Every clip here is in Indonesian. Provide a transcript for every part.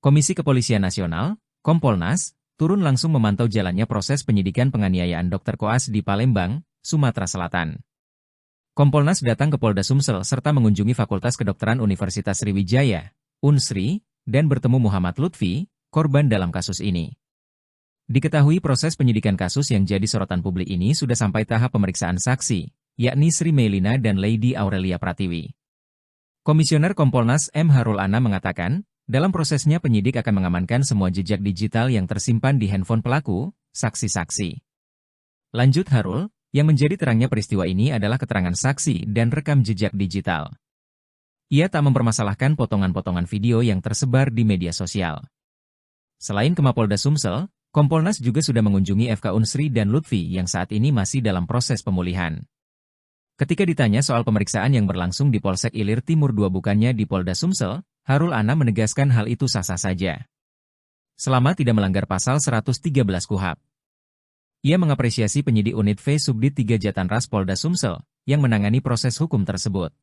Komisi Kepolisian Nasional, Kompolnas, turun langsung memantau jalannya proses penyidikan penganiayaan Dr. Koas di Palembang, Sumatera Selatan. Kompolnas datang ke Polda Sumsel serta mengunjungi Fakultas Kedokteran Universitas Sriwijaya, Unsri, dan bertemu Muhammad Lutfi, korban dalam kasus ini. Diketahui proses penyidikan kasus yang jadi sorotan publik ini sudah sampai tahap pemeriksaan saksi, yakni Sri Meilina dan Lady Aurelia Pratiwi. Komisioner Kompolnas M. Harul Anam mengatakan, dalam prosesnya penyidik akan mengamankan semua jejak digital yang tersimpan di handphone pelaku, saksi-saksi. Lanjut Harul, yang menjadi terangnya peristiwa ini adalah keterangan saksi dan rekam jejak digital. Ia tak mempermasalahkan potongan-potongan video yang tersebar di media sosial. Selain ke Mapolda Sumsel, Kompolnas juga sudah mengunjungi FK Unsri dan Lutfi yang saat ini masih dalam proses pemulihan. Ketika ditanya soal pemeriksaan yang berlangsung di Polsek Ilir Timur 2 bukannya di Polda Sumsel, Harul Anam menegaskan hal itu sah-sah saja. Selama tidak melanggar pasal 113 KUHP. Ia mengapresiasi penyidik unit V Subdit 3 Jatanras Polda Sumsel yang menangani proses hukum tersebut.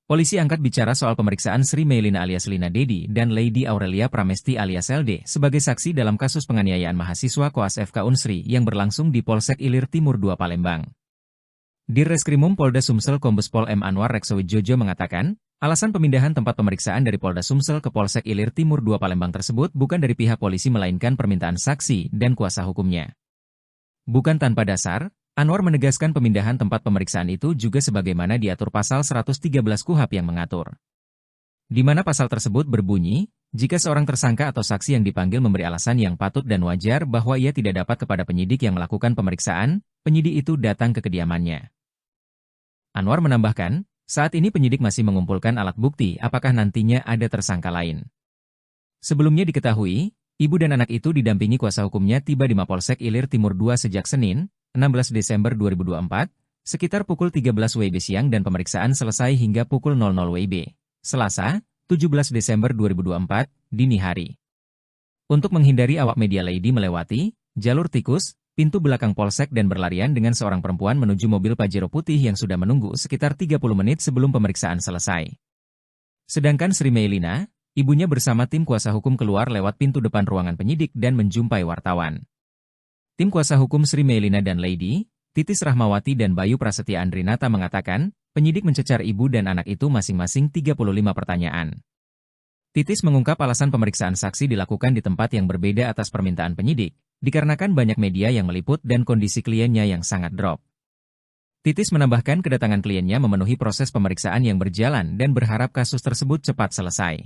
Polisi angkat bicara soal pemeriksaan Sri Meilina alias Lina Dedi dan Lady Aurelia Pramesti alias LD sebagai saksi dalam kasus penganiayaan mahasiswa Koas FK Unsri yang berlangsung di Polsek Ilir Timur 2 Palembang. Dirreskrimum Polda Sumsel Kombes Pol M. Anwar Reksowijojo mengatakan, alasan pemindahan tempat pemeriksaan dari Polda Sumsel ke Polsek Ilir Timur 2 Palembang tersebut bukan dari pihak polisi melainkan permintaan saksi dan kuasa hukumnya. Bukan tanpa dasar, Anwar menegaskan pemindahan tempat pemeriksaan itu juga sebagaimana diatur pasal 113 KUHP yang mengatur. Di mana pasal tersebut berbunyi, jika seorang tersangka atau saksi yang dipanggil memberi alasan yang patut dan wajar bahwa ia tidak dapat kepada penyidik yang melakukan pemeriksaan, penyidik itu datang ke kediamannya. Anwar menambahkan, saat ini penyidik masih mengumpulkan alat bukti apakah nantinya ada tersangka lain. Sebelumnya diketahui, ibu dan anak itu didampingi kuasa hukumnya tiba di Mapolsek Ilir Timur 2 sejak Senin, 16 Desember 2024, sekitar pukul 13 WIB siang dan pemeriksaan selesai hingga pukul 00 WIB, Selasa, 17 Desember 2024, dini hari. Untuk menghindari awak media Lady melewati jalur tikus, pintu belakang polsek dan berlarian dengan seorang perempuan menuju mobil Pajero putih yang sudah menunggu sekitar 30 menit sebelum pemeriksaan selesai. Sedangkan Sri Meilina, ibunya bersama tim kuasa hukum keluar lewat pintu depan ruangan penyidik dan menjumpai wartawan. Tim kuasa hukum Sri Meilina dan Lady, Titis Rahmawati dan Bayu Prasetya Andrinata mengatakan, penyidik mencecar ibu dan anak itu masing-masing 35 pertanyaan. Titis mengungkap alasan pemeriksaan saksi dilakukan di tempat yang berbeda atas permintaan penyidik, dikarenakan banyak media yang meliput dan kondisi kliennya yang sangat drop. Titis menambahkan kedatangan kliennya memenuhi proses pemeriksaan yang berjalan dan berharap kasus tersebut cepat selesai.